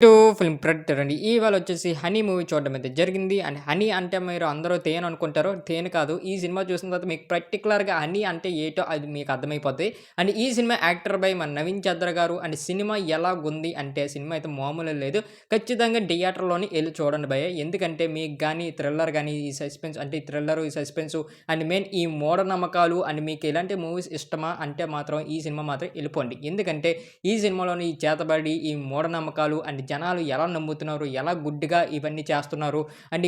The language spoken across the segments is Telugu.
టు ఫిల్మ్ ప్రెడిక్టర్ అండి. ఇవాళ వచ్చేసి 'హనీ' మూవీ చూడడం అయితే జరిగింది. అండ్ 'హనీ' అంటే మీరు అందరూ తేనె అనుకుంటారు. తేనె కాదు. ఈ సినిమా చూసిన తర్వాత మీకు పర్టిక్యులర్‌గా 'హనీ' అంటే ఏటో అది మీకు అర్థమైపోద్ది. అండ్ ఈ సినిమా యాక్టర్ బై మన 'నవీన్ చంద్ర' గారు. అండ్ సినిమా ఎలాగుంది అంటే సినిమా అయితే మామూలుగా లేదు. ఖచ్చితంగా థియేటర్‌లోని ఎళ్లి చూడండి భయ్యా. ఎందుకంటే మీకు గాని థ్రిల్లర్ గాని, ఈ సస్పెన్స్ అంటే ఈ థ్రిల్లర్, ఈ సస్పెన్సు అండ్ మెయిన్ ఈ మూఢనమ్మకాలు అండ్ మీకు ఎలాంటి మూవీస్ ఇష్టమా అంటే మాత్రం ఈ సినిమా మాత్రం ఎళ్ళిపోండి. ఎందుకంటే ఈ సినిమాలోని ఈ చేతబడి, ఈ మూఢనమ్మకాలు అండ్ జనాలు ఎలా నమ్ముతున్నారు? ఎలా గుడ్డిగా ఇవన్నీ చేస్తున్నారు? అండ్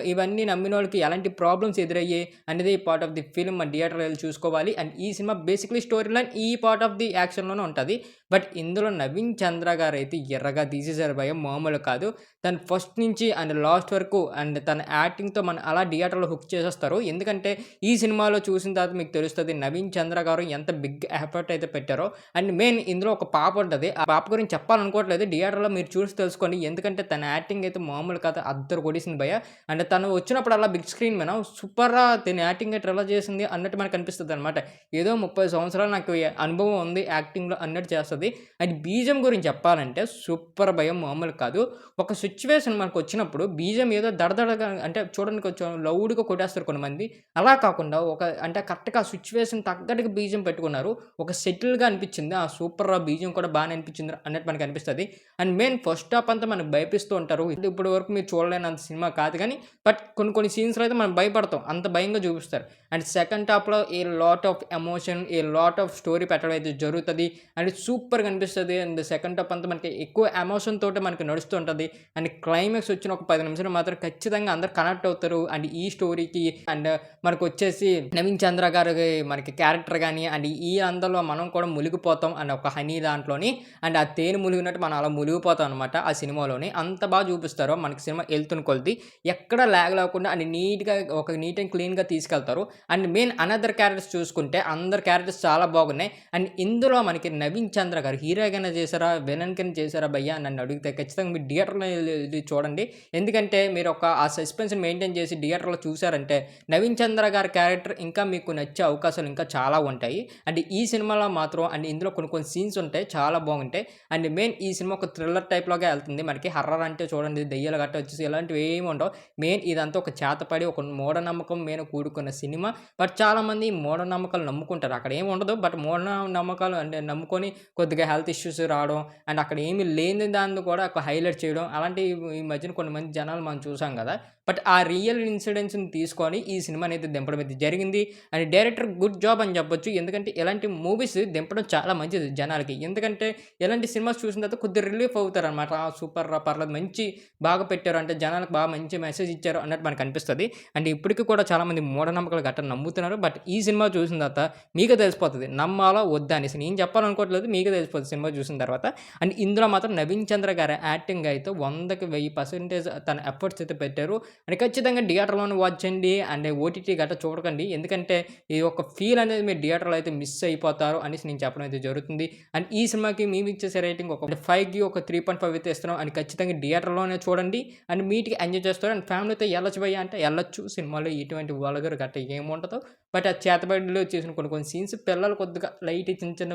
ఇవన్నీ నమ్మినోళ్ళకి ఎలాంటి ప్రాబ్లమ్స్ ఎదురయ్యాయి అనేది పార్ట్ ఆఫ్ ది ఫిల్మ్ థియేటర్‌లో ఎళ్లి చూసుకోవాలి. అండ్ ఈ సినిమా బేసికల్లీ స్టోరీ లైన్ ఈ పార్ట్ ఆఫ్ ది యాక్షన్‌లోనే ఉంటది. బట్ ఇందులో 'నవీన్ చంద్ర' గారైతే ఎర్రగా తీసేసారు భయ్యా మామూలు కాదు. తను ఫస్ట్ నుంచి అండ్ లాస్ట్ వరకు అండ్ తన యాక్టింగ్‌తో మన అలా థియేటర్‌లో హుక్ చేసేస్తారు. ఎందుకంటే ఈ సినిమాలో చూసిన తర్వాత మీకు తెలుస్తది 'నవీన్ చంద్ర' గారు ఎంత బిగ్ ఎఫర్ట్ అయితే పెట్టారో. అండ్ మెయిన్ ఇందులో ఒక పాప ఉంటది. ఆ పాప గురించి చెప్పాలనుకోవట్లేదు. థియేటర్‌లో మీరు చూసి తెలుసుకోండి. ఎందుకంటే తన యాక్టింగ్ అయితే మామూలు కాదు. అద్దర కొట్టేసింది భయ్యా. అండ్ తను వచ్చినప్పుడల్లా బిగ్ స్క్రీన్ మీద సూపర్‌గా తిన యాక్టింగ్ అయితే ఎలా చేసింది అన్నట్టు మనకు అనిపిస్తదనమాట. ఏదో 30 సంవత్సరాలు నాకు అనుభవం ఉంది యాక్టింగ్‌లో అన్నట్టు చేస్తది. అండ్ బీజం గురించి చెప్పాలంటే సూపర్ భయ్యా మామూలు కాదు. ఒక సిట్యుయేషన్ మనకొచ్చినప్పుడు బీజం ఏదో దడదడగా అంటే చూడడానికి కొంచెం లౌడ్‌గా కొట్టేస్తారు కొంతమంది. అలా కాకుండా అంటే కరెక్ట్‌గా ఆ సిట్యుయేషన్ తగ్గట్టుగా బీజం పెట్టుకున్నారు. ఒక సెటిల్‌గా అనిపించింది. ఆ సూపర్‌రా బీజం కూడా బానే అనిపించిందిరా అన్నట్టు మనకనిపిస్తది. అండ్ మెయిన్ ఫస్ట్ హాఫ్ అంతా మనకు భయపిస్తూ ఉంటారు. ఇప్పటి వరకు మీరు చూడలేనంత సినిమా కాదు గానీ, బట్ కొన్ని కొన్ని సీన్స్‌లో అయితే మనం భయపడతాం. అంత భయంగా చూపిస్తారు. అండ్ సెకండ్ హాఫ్‌లో a lot of emotion, a lot of story పెట్టడం అయితే జరుగుతది. అండ్ సూపర్‌గా అనిపిస్తది. అండ్ సెకండ్ హాఫ్ అంతా మనకి ఎక్కువ ఎమోషన్ తోటి మనకి నడుస్తూ ఉంటది. అండ్ క్లైమాక్స్ వచ్చిన ఒక 10 నిమిషాలు మాత్రం ఖచ్చితంగా అందరూ కనెక్ట్ అవుతారు. అండ్ ఈ స్టోరీకి అండ్ మనకొచ్చేసి 'నవీన్ చంద్ర' గారి మనకి క్యారెక్టర్ గాని అండ్ ఈ అందలో మనం కూడా మునిగిపోతాం అండ్ ఒక 'హనీ' దాంట్లోని. అండ్ ఆ తేనె ములిగినట్టు మనం అలా మునిగిపోతాం అనమాట ఆ సినిమాలోని. అంత బాగా చూపిస్తారో మనకి సినిమా ఎళ్తున్న కొద్దీ. ఎక్కడ లాగ్ లేకుండా అండ్ నీట్‌గా ఒక నీట్ అండ్ క్లీన్‌గా తీసుకెళ్తారు. అండ్ మెయిన్ అనదర్ క్యారెక్టర్స్ చూసుకుంటే అందరి క్యారెక్టర్స్ చాలా బాగున్నాయి. అండ్ ఇందులో మనకి 'నవీన్ చంద్ర' గారు హీరోగానే చేసారా? విలన్ కింద చేసారా భయ్యా అని నన్ను అడిగితే ఖచ్చితంగా మీరు థియేటర్‌లో ఎళ్లి చూడండి. ఎందుకంటే మీరు ఆ సస్పెన్స్‌ని మెయింటైన్ చేసి థియేటర్‌లో చూసారంటే 'నవీన్ చంద్ర' గారి క్యారెక్టర్ ఇంకా మీకు నచ్చే అవకాశాలు ఇంకా చాలా ఉంటాయి. అండ్ ఈ సినిమాలో మాత్రం అండ్ ఇందులో కొన్ని కొన్ని సీన్స్ ఉంటాయి చాలా బాగుంటాయి. అండ్ మెయిన్ ఈ సినిమా ఒక థ్రిల్లర్ టైప్‌లోగా ఎళ్తుంది. మనకి హర్రర్ అంటే చూడండి దెయ్యాలు గట్టా వచ్చేసి ఇలాంటివి ఏమి ఉండవు. మెయిన్ ఇదంతా ఒక చేతపడి ఒక మూఢనమ్మకం మీద కూడుకున్న సినిమా. బట్ చాలామంది ఈ మూఢనమ్మకాలు నమ్ముకుంటారు. అక్కడ ఏమి ఉండదు. బట్ మూఢనమ్మకాలు అంటే నమ్ముకొని కొద్దిగా హెల్త్ ఇష్యూస్ రావడం అండ్ అక్కడ ఏమి లేని దాన్ని కూడా హైలైట్ చేయడం అలాంటివి ఈ మధ్యన కొంతమంది జనాలు మనం చూసాం గదా! బట్ ఆ రియల్ ఇన్సిడెంట్స్‌ని తీసుకొని ఈ సినిమా అనేది దింపడం అయితే జరిగింది. అండ్ డైరెక్టర్ గుడ్ జాబ్ అని చెప్పొచ్చు. ఎందుకంటే ఇలాంటి మూవీస్ దింపడం చాలా మంచిది జనాలకి. ఎందుకంటే ఇలాంటి సినిమాస్ చూసిన తర్వాత కొద్దిగా రిలీఫ్ అవుతారనమాట. ఆ! సూపర్‌రా పర్లేదు బాగా పెట్టారు. అంటే జనాలకు బాగా మంచి మెసేజ్ ఇచ్చారు అన్నట్టు మనకనిపిస్తది. అండ్ ఇప్పటికి కూడా చాలామంది మూఢనమ్మకాలు గట్టా నమ్ముతున్నారు. బట్ ఈ సినిమా చూసిన తర్వాత మీకే తెలిసిపోతది. నమ్మాలా? వద్దా? అనేసి. నేను చెప్పాలనుకోవట్లేదు. మీకే తెలిసిపోతది సినిమా చూసిన తర్వాత. అండ్ ఇందులో మాత్రం 'నవీన్ చంద్ర' గారి యాక్టింగ్ అయితే 100కి 1000% తన ఎఫర్ట్స్ అయితే పెట్టారు. అండ్ ఖచ్చితంగా థియేటర్‌లోనే వాచ్ చేయండి. అండ్ ఓటీటీ గట్టా చూడకండి. ఎందుకంటే ఈ యొక్క ఫీల్ అనేది మీరు థియేటర్‌లో అయితే మిస్ అయిపోతారు అనేసి నేను చెప్పడం అయితే జరుగుతుంది. అండ్ ఈ సినిమాకి మేమిచ్చేసే రేటింగ్ ఒక 5కి ఒక 3.5 అయితే ఇస్తున్నాం. అండ్ ఖచ్చితంగా థియేటర్‌లోనే చూడండి. అండ్ నీట్‌గా ఎంజాయ్ చేస్తారు. అండ్ ఫ్యామిలీతో ఎళ్ళొచ్చు భయ్యా అంటే ఎళ్ళొచ్చు. సినిమాలో ఎటువంటి వల్గర్ గట్టా ఏముండదు. బట్ ఆ చేతబడిలో చేసిన కొన్ని కొన్ని సీన్స్ పిల్లలు కొద్దిగా లైట్ చిన్న చిన్న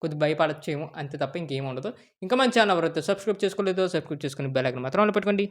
కొద్దిగా భయపడచ్చేమో అంతే తప్ప ఇంకేమి ఉండదు. ఇంకా మన ఛానల్ ఎవరైతే సబ్స్క్రైబ్ చేసుకోలేదో సబ్స్క్రైబ్ చేసుకొని బెల్ ఐకాన్ మాత్రం ఆన్‌లో పెట్టుకోండి.